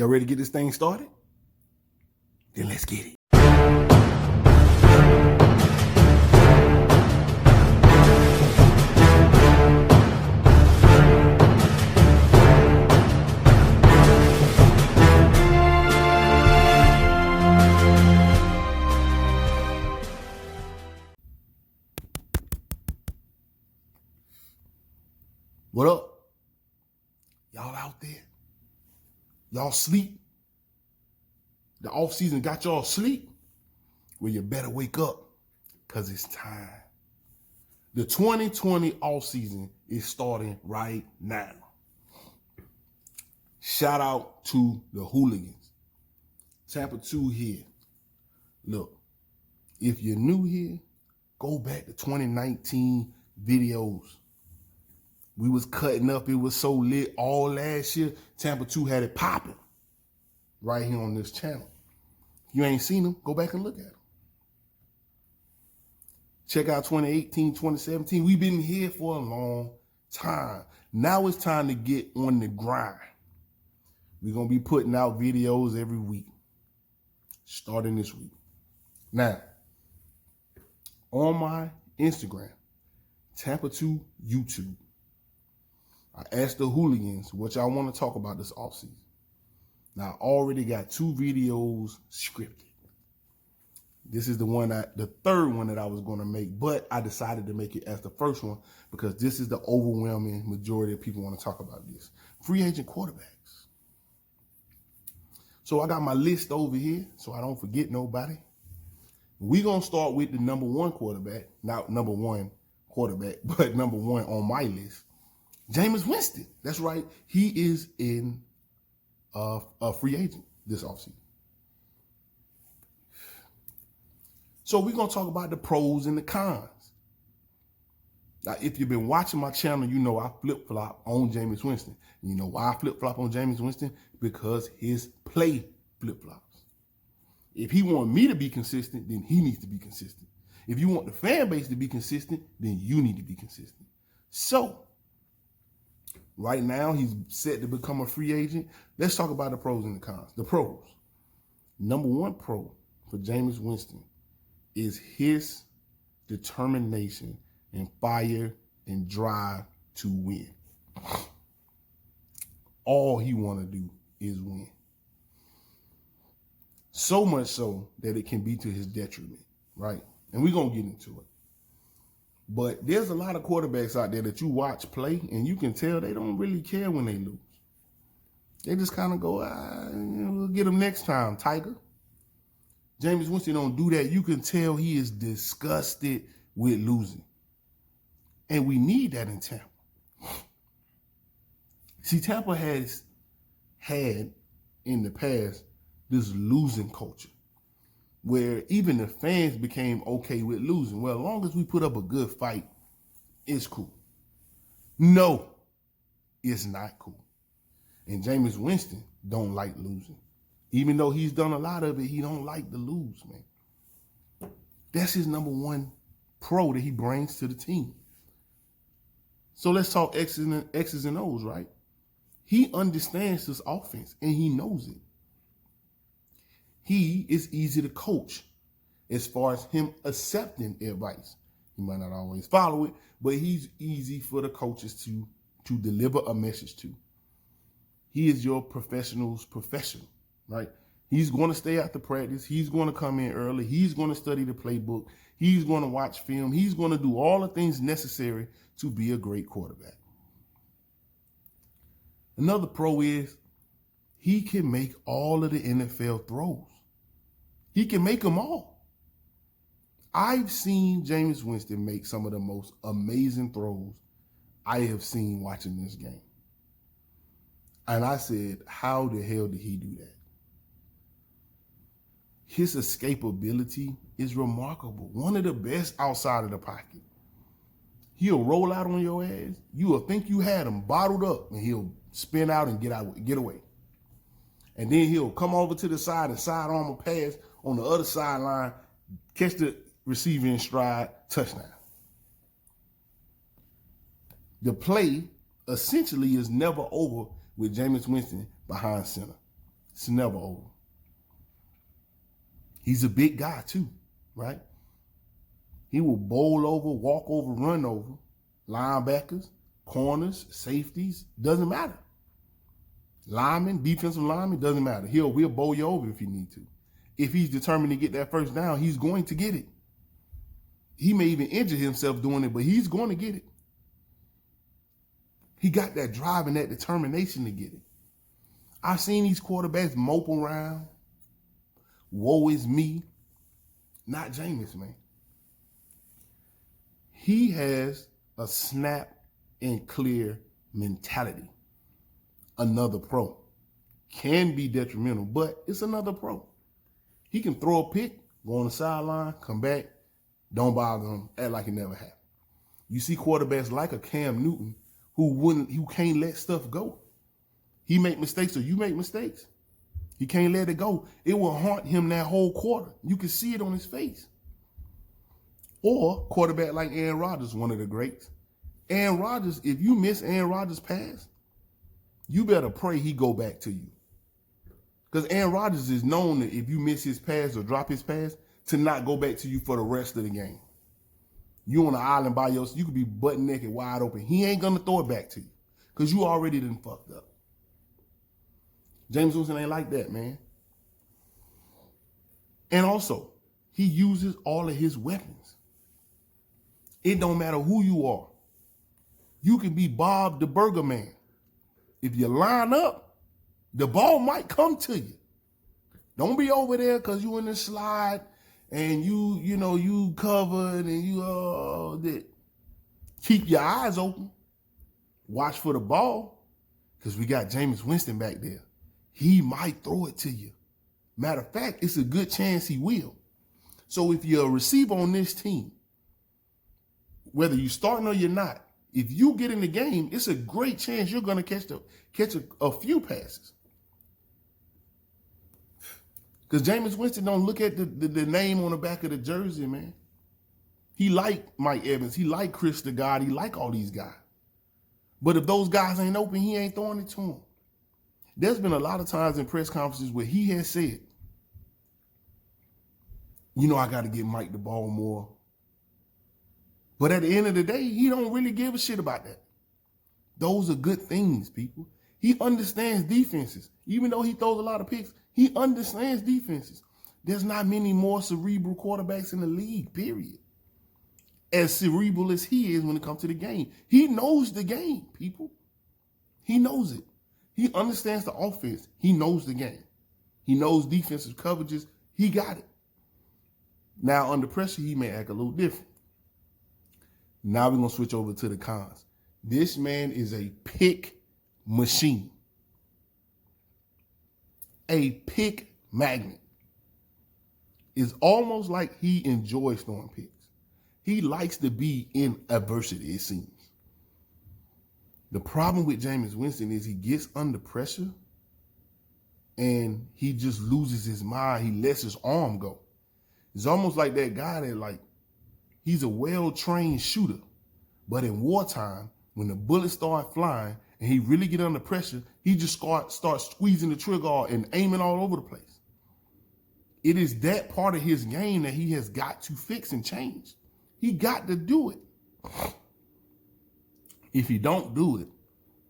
Y'all ready to get this thing started? Then let's get it. What up? Y'all out there? Y'all sleep? The offseason got y'all asleep? Well, you better wake up because it's time. The 2020 offseason is starting right now. Shout out to the hooligans. Tampa 2 here. Look, if you're new here, go back to 2019 videos. We was cutting up. It was so lit all last year. Tampa 2 had it popping right here on this channel. If you ain't seen them, go back and look at them. Check out 2018, 2017. We've been here for a long time. Now it's time to get on the grind. We're going to be putting out videos every week, starting this week. Now, on my Instagram, Tampa 2 YouTube, I asked the hooligans what y'all want to talk about this offseason. Now, I already got 2 videos scripted. This is the third one that I was going to make, but I decided to make it as the first one because this is the overwhelming majority of people want to talk about this. Free agent quarterbacks. So I got my list over here so I don't forget nobody. We're going to start with the number 1 quarterback, not number 1 quarterback, but number 1 on my list. Jameis Winston. That's right. He is in a free agent this offseason. So we're going to talk about the pros and the cons. Now, if you've been watching my channel, you know I flip-flop on Jameis Winston. You know why I flip-flop on Jameis Winston? Because his play flip-flops. If he want me to be consistent, then he needs to be consistent. If you want the fan base to be consistent, then you need to be consistent. So, right now, he's set to become a free agent. Let's talk about the pros and the cons. The pros. Number 1 pro for Jameis Winston is his determination and fire and drive to win. All he want to do is win. So much so that it can be to his detriment, right? And we're going to get into it. But there's a lot of quarterbacks out there that you watch play, and you can tell they don't really care when they lose. They just kind of go, we'll get them next time, Tiger. Jameis Winston don't do that. You can tell he is disgusted with losing. And we need that in Tampa. See, Tampa has had in the past this losing culture where even the fans became okay with losing. Well, as long as we put up a good fight, it's cool. No, it's not cool. And Jameis Winston don't like losing. Even though he's done a lot of it, he don't like to lose, man. That's his number 1 pro that he brings to the team. So let's talk X's and O's, right? He understands this offense, and he knows it. He is easy to coach as far as him accepting advice. He might not always follow it, but he's easy for the coaches to deliver a message to. He is your professional's professional, right? He's going to stay after practice. He's going to come in early. He's going to study the playbook. He's going to watch film. He's going to do all the things necessary to be a great quarterback. Another pro is he can make all of the NFL throws. He can make them all. I've seen Jameis Winston make some of the most amazing throws I have seen watching this game. And I said, how the hell did he do that? His escapability is remarkable. One of the best outside of the pocket. He'll roll out on your ass. You will think you had him bottled up, and he'll spin out and get away. And then he'll come over to the side and sidearm a pass on the other sideline, catch the receiver in stride, touchdown. The play essentially is never over with Jameis Winston behind center. It's never over. He's a big guy too, right? He will bowl over, walk over, run over linebackers, corners, safeties, doesn't matter. Linemen, defensive linemen, doesn't matter. We'll bowl you over if he need to. If he's determined to get that first down, he's going to get it. He may even injure himself doing it, but he's going to get it. He got that drive and that determination to get it. I've seen these quarterbacks mope around. Woe is me. Not Jameis, man. He has a snap and clear mentality. Another pro. Can be detrimental, but it's another pro. He can throw a pick, go on the sideline, come back, don't bother him, act like it never happened. You see quarterbacks like a Cam Newton who can't let stuff go. He make mistakes or you make mistakes. He can't let it go. It will haunt him that whole quarter. You can see it on his face. Or quarterback like Aaron Rodgers, one of the greats. Aaron Rodgers, if you miss Aaron Rodgers' pass, you better pray he go back to you. Because Aaron Rodgers is known that if you miss his pass or drop his pass, to not go back to you for the rest of the game. You on an island by yourself, you could be butt naked, wide open. He ain't going to throw it back to you because you already done fucked up. Jameis Winston ain't like that, man. And also, he uses all of his weapons. It don't matter who you are. You can be Bob the Burger Man. If you line up, the ball might come to you. Don't be over there because you in the slide and you covered and you keep your eyes open. Watch for the ball because we got Jameis Winston back there. He might throw it to you. Matter of fact, it's a good chance he will. So if you're a receiver on this team, whether you're starting or you're not, if you get in the game, it's a great chance you're going to catch a few passes. Because Jameis Winston don't look at the name on the back of the jersey, man. He like Mike Evans. He like Chris the God. He like all these guys. But if those guys ain't open, he ain't throwing it to them. There's been a lot of times in press conferences where he has said, I got to get Mike the ball more. But at the end of the day, he don't really give a shit about that. Those are good things, people. He understands defenses. Even though he throws a lot of picks, he understands defenses. There's not many more cerebral quarterbacks in the league, period. As cerebral as he is when it comes to the game. He knows the game, people. He knows it. He understands the offense. He knows the game. He knows defensive coverages. He got it. Now, under pressure, he may act a little different. Now we're going to switch over to the cons. This man is a pick machine. A pick magnet. It's almost like he enjoys throwing picks. He likes to be in adversity, it seems. The problem with Jameis Winston is he gets under pressure and he just loses his mind. He lets his arm go. It's almost like that guy that he's a well-trained shooter. But in wartime, when the bullets start flying and he really get under pressure, he just starts squeezing the trigger and aiming all over the place. It is that part of his game that he has got to fix and change. He got to do it. If he don't do it,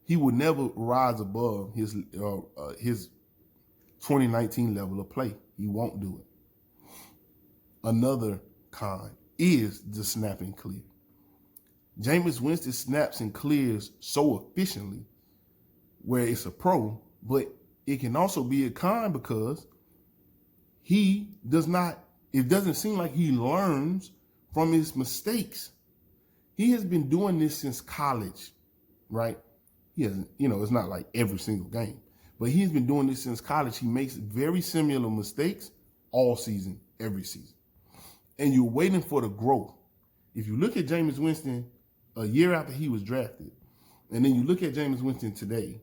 he will never rise above his 2019 level of play. He won't do it. Another con is the snap and clear. Jameis Winston snaps and clears so efficiently where it's a pro, but it can also be a con because it doesn't seem like he learns from his mistakes. He has been doing this since college, right? He hasn't, it's not like every single game, but he's been doing this since college. He makes very similar mistakes all season, every season. And you're waiting for the growth. If you look at Jameis Winston a year after he was drafted, and then you look at Jameis Winston today,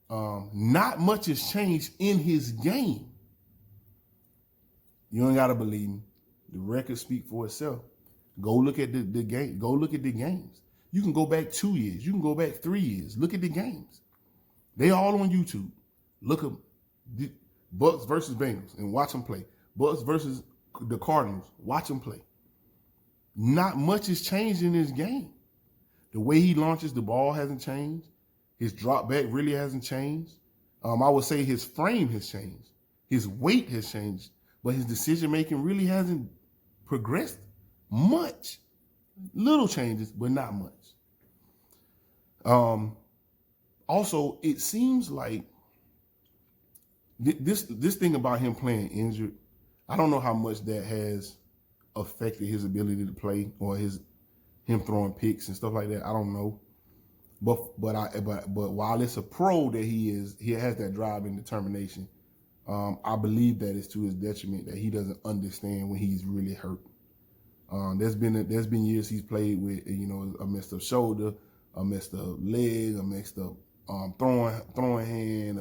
not much has changed in his game. You ain't got to believe me. The records speak for itself. Go look at the game. Go look at the games. You can go back 2 years. You can go back 3 years. Look at the games. They all on YouTube. Look them. Bucks versus Bengals, and watch them play. Bucks versus the Cardinals, watch them play. Not much has changed in this game. The way he launches the ball hasn't changed. His drop back really hasn't changed. I would say his frame has changed. His weight has changed, but his decision making really hasn't progressed much. Little changes, but not much. Also, it seems like this thing about him playing injured, I don't know how much that has affected his ability to play or him throwing picks and stuff like that. I don't know. But while it's a pro that he has that drive and determination, I believe that it's to his detriment that he doesn't understand when he's really hurt. There's been years he's played with, a messed up shoulder, a messed up leg, a messed up throwing hand.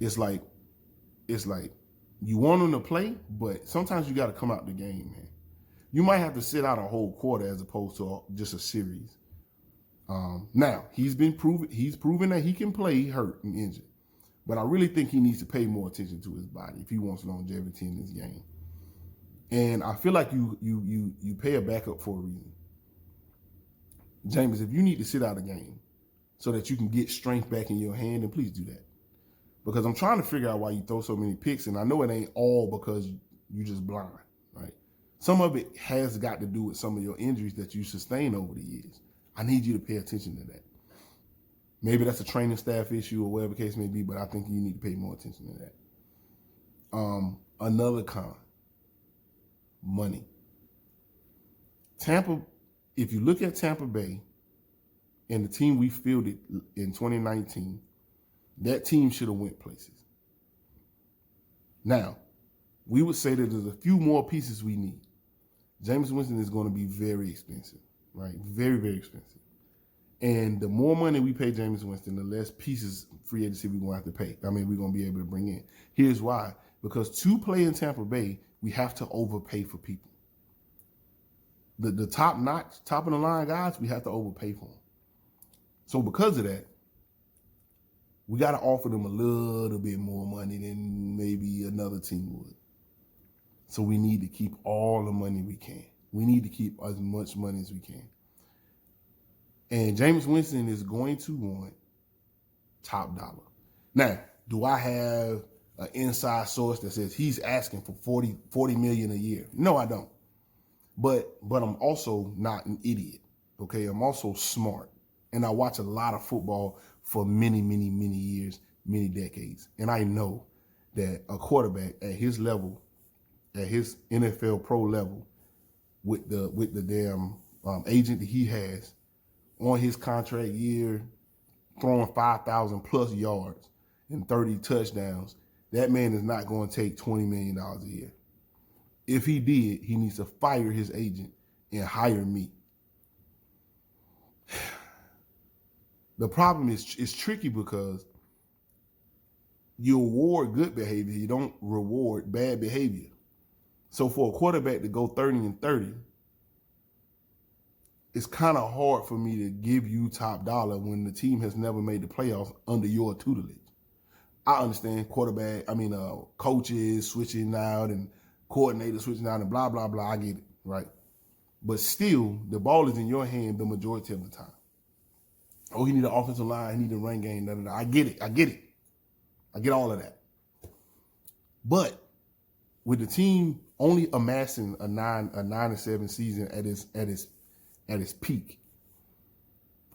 It's like you want him to play, but sometimes you got to come out the game, man. You might have to sit out a whole quarter as opposed to just a series. Now he's proven that he can play hurt and injured, but I really think he needs to pay more attention to his body if he wants longevity in this game. And I feel like you pay a backup for a reason. James, if you need to sit out a game so that you can get strength back in your hand, then please do that. Because I'm trying to figure out why you throw so many picks, and I know it ain't all because you just blind, right? Some of it has got to do with some of your injuries that you sustained over the years. I need you to pay attention to that. Maybe that's a training staff issue or whatever the case may be, but I think you need to pay more attention to that. Another con, money. Tampa, if you look at Tampa Bay and the team we fielded in 2019, that team should have went places. Now, we would say that there's a few more pieces we need. Jameis Winston is going to be very expensive, right? Very, very expensive. And the more money we pay Jameis Winston, the less pieces free agency we're going to have to pay. We're going to be able to bring in. Here's why. Because to play in Tampa Bay, we have to overpay for people. The top of the line guys, we have to overpay for them. So because of that, we got to offer them a little bit more money than maybe another team would. So we need to keep all the money we can. We need to keep as much money as we can. And Jameis Winston is going to want top dollar. Now, do I have an inside source that says he's asking for $40 million a year? No, I don't. But I'm also not an idiot, okay? I'm also smart. And I watch a lot of football for many, many, many years, many decades. And I know that a quarterback at his level, at his NFL pro level, with the damn agent that he has on his contract year, throwing 5,000 plus yards and 30 touchdowns, that man is not going to take $20 million a year. If he did, he needs to fire his agent and hire me. The problem is it's tricky because you reward good behavior, you don't reward bad behavior. So for a quarterback to go 30-30, it's kind of hard for me to give you top dollar when the team has never made the playoffs under your tutelage. I understand coaches switching out and coordinators switching out and blah, blah, blah. I get it, right? But still, the ball is in your hand the majority of the time. Oh, he need an offensive line. He need a run game. Da, da, da. I get it. I get all of that. But with the team only amassing a 9-7 season at its peak,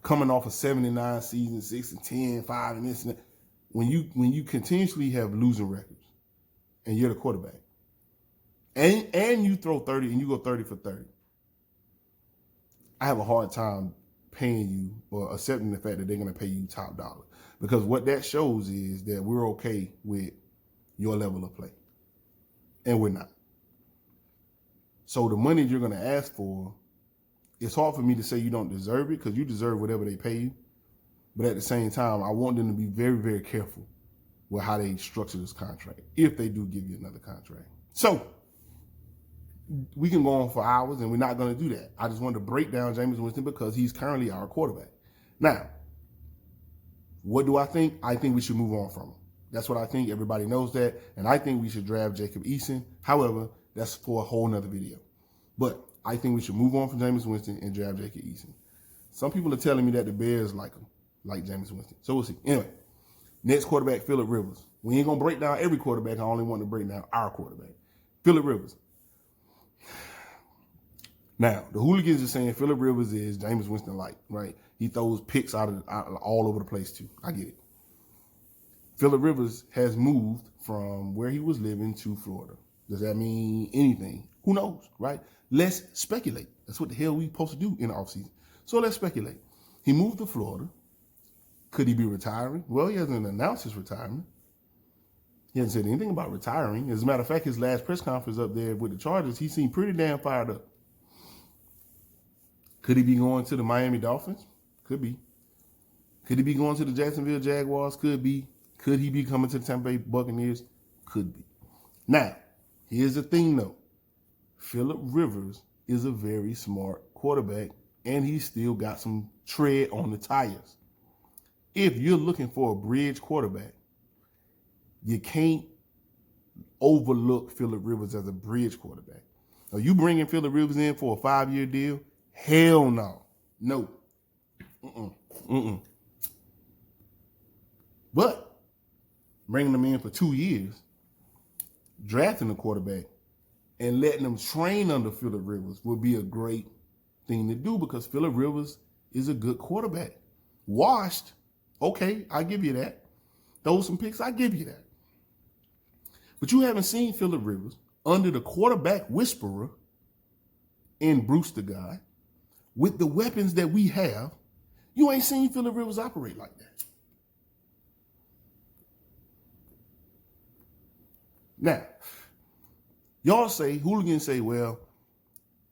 coming off a 7-9 season, 6-10, 5 and this and that, when you continuously have losing records, and you're the quarterback, and you throw 30 and you go 30 for 30, I have a hard time paying you or accepting the fact that they're going to pay you top dollar, because what that shows is that we're okay with your level of play, and we're not. So the money you're going to ask for, it's hard for me to say you don't deserve it, because you deserve whatever they pay you. But at the same time, I want them to be very, very careful with how they structure this contract, if they do give you another contract. So we can go on for hours, and we're not going to do that. I just wanted to break down Jameis Winston because he's currently our quarterback. Now, what do I think? I think we should move on from him. That's what I think. Everybody knows that. And I think we should draft Jacob Eason. However, that's for a whole nother video. But I think we should move on from Jameis Winston and draft Jacob Eason. Some people are telling me that the Bears like him, like Jameis Winston. So we'll see. Anyway, next quarterback, Phillip Rivers. We ain't going to break down every quarterback. I only want to break down our quarterback. Phillip Rivers. Now, the hooligans are saying Phillip Rivers is Jameis Winston-like, right? He throws picks out all over the place, too. I get it. Phillip Rivers has moved from where he was living to Florida. Does that mean anything? Who knows, right? Let's speculate. That's what the hell we supposed to do in the offseason. So let's speculate. He moved to Florida. Could he be retiring? Well, he hasn't announced his retirement. He hasn't said anything about retiring. As a matter of fact, his last press conference up there with the Chargers, he seemed pretty damn fired up. Could he be going to the Miami Dolphins? Could be. Could he be going to the Jacksonville Jaguars? Could be. Could he be coming to the Tampa Bay Buccaneers? Could be. Now, here's the thing, though. Phillip Rivers is a very smart quarterback, and he's still got some tread on the tires. If you're looking for a bridge quarterback, you can't overlook Phillip Rivers as a bridge quarterback. Are you bringing Phillip Rivers in for a 5-year deal? Hell no. No. But bringing them in for 2 years, drafting a quarterback, and letting them train under Phillip Rivers would be a great thing to do because Phillip Rivers is a good quarterback. Washed, okay, I give you that. Throw some picks, I give you that. But you haven't seen Phillip Rivers under the quarterback whisperer in Bruce the Guy with the weapons that we have. You ain't seen Phillip Rivers operate like that. Now, y'all say, hooligans say, well,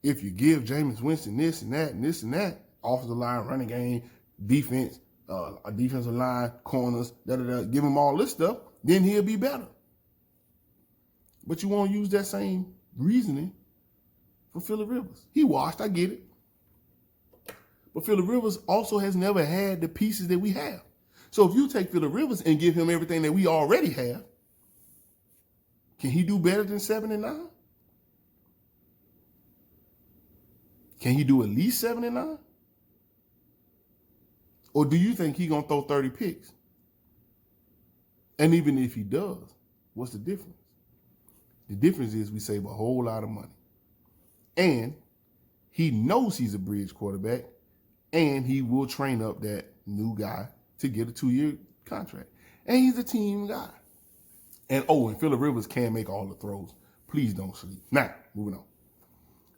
if you give Jameis Winston this and that and this and that, offensive line, running game, defense, a defensive line, corners, give him all this stuff, then he'll be better. But you won't use that same reasoning for Phillip Rivers. He washed, I get it. But Phillip Rivers also has never had the pieces that we have. So if you take Phillip Rivers and give him everything that we already have, can he do better than 7-9? Can he do at least 7-9? Or do you think he's going to throw 30 picks? And even if he does, what's the difference? The difference is we save a whole lot of money. And he knows he's a bridge quarterback, and he will train up that new guy to get a 2-year contract. And he's a team guy. And Phillip Rivers can make all the throws. Please don't sleep. Now, moving on.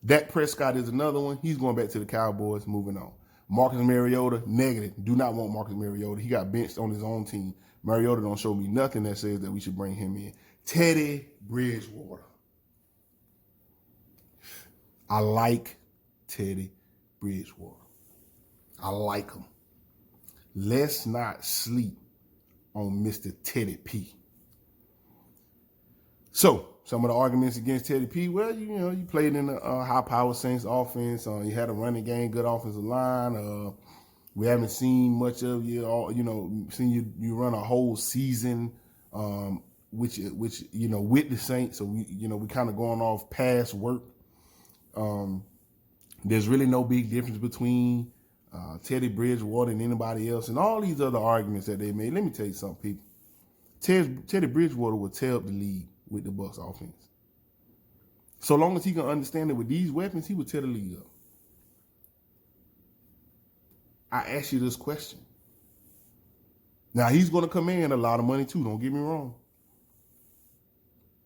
Dak Prescott is another one. He's going back to the Cowboys. Moving on. Marcus Mariota, negative. Do not want Marcus Mariota. He got benched on his own team. Mariota don't show me nothing that says that we should bring him in. Teddy Bridgewater. I like Teddy Bridgewater. I like him. Let's not sleep on Mr. Teddy P. So, some of the arguments against Teddy P, well, you played in a high-powered Saints offense. You had a running game, good offensive line. We haven't seen much of you, seen you run a whole season, which with the Saints. So, we kind of going off past work. There's really no big difference between Teddy Bridgewater and anybody else. And all these other arguments that they made, let me tell you something, people. Teddy Bridgewater will tear up the league with the Bucs offense. So long as he can understand that with these weapons, he would tear the league up. I ask you this question. Now, he's going to command a lot of money too, don't get me wrong.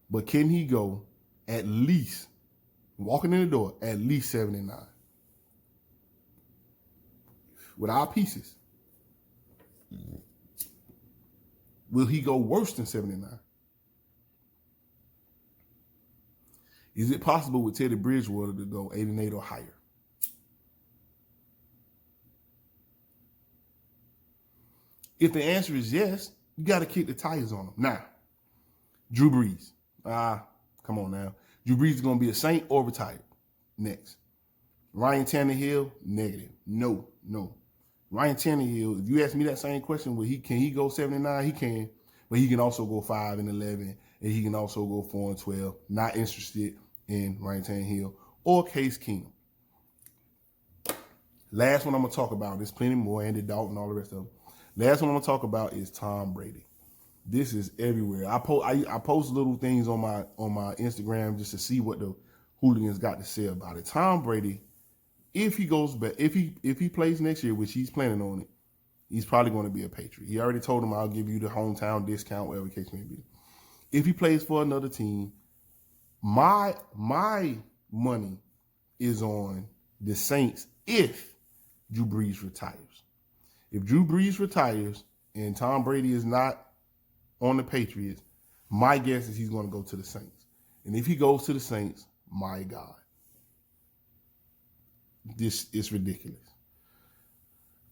But can he go at least, walking in the door, at least 7-9? With our pieces. Will he go worse than 7-9? Is it possible with Teddy Bridgewater to go 8-8 or higher? If the answer is yes, you got to kick the tires on him. Now, Drew Brees. Come on now. Drew Brees is going to be a Saint or retired. Next. Ryan Tannehill, negative. No. Ryan Tannehill, if you ask me that same question, can he go 7-9? He can. But he can also go 5-11, and he can also go 4-12. Not interested in Ryan Tannehill or Case Keenum. Last one I'm gonna talk about. There's plenty more. Andy Dalton, all the rest of them. Last one I'm gonna talk about is Tom Brady. This is everywhere. I post little things on my Instagram just to see what the hooligans got to say about it. Tom Brady, if he goes back, if he plays next year, which he's planning on it, he's probably going to be a Patriot. He already told him, I'll give you the hometown discount, whatever the case may be. If he plays for another team, my money is on the Saints if Drew Brees retires. If Drew Brees retires and Tom Brady is not on the Patriots, my guess is he's going to go to the Saints. And if he goes to the Saints, my God, this is ridiculous.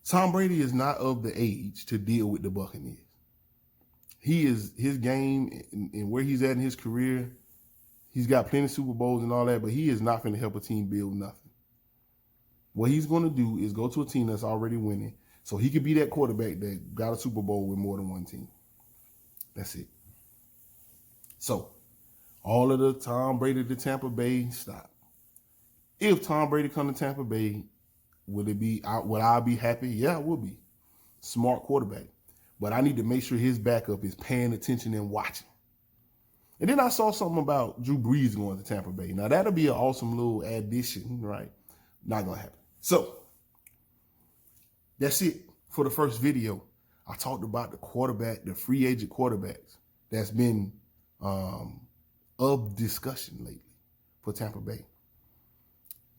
Tom Brady is not of the age to deal with the Buccaneers. He is, his game and where he's at in his career, he's got plenty of Super Bowls and all that, but he is not going to help a team build nothing. What he's going to do is go to a team that's already winning so he could be that quarterback that got a Super Bowl with more than one team. That's it. So, all of the Tom Brady to Tampa Bay, stop. If Tom Brady come to Tampa Bay, would I be happy? Yeah, I will be. Smart quarterback. But I need to make sure his backup is paying attention and watching. And then I saw something about Drew Brees going to Tampa Bay. Now, that'll be an awesome little addition, right? Not going to happen. So, that's it for the first video. I talked about the quarterback, the free agent quarterbacks that's been of discussion lately for Tampa Bay.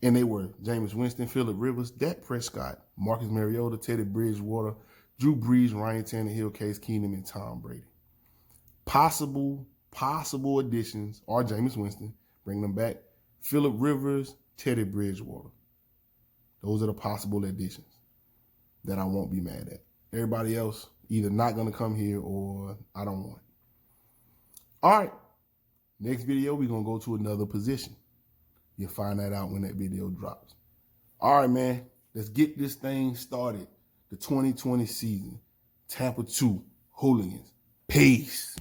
And they were Jameis Winston, Phillip Rivers, Dak Prescott, Marcus Mariota, Teddy Bridgewater, Drew Brees, Ryan Tannehill, Case Keenum, and Tom Brady. Possible additions are Jameis Winston, bring them back, Phillip Rivers, Teddy Bridgewater. Those are the possible additions that I won't be mad at. Everybody else either not going to come here or I don't want. All right. Next video, we're going to go to another position. You'll find that out when that video drops. All right, man. Let's get this thing started. The 2020 season. Tampa 2 Hooligans. Peace.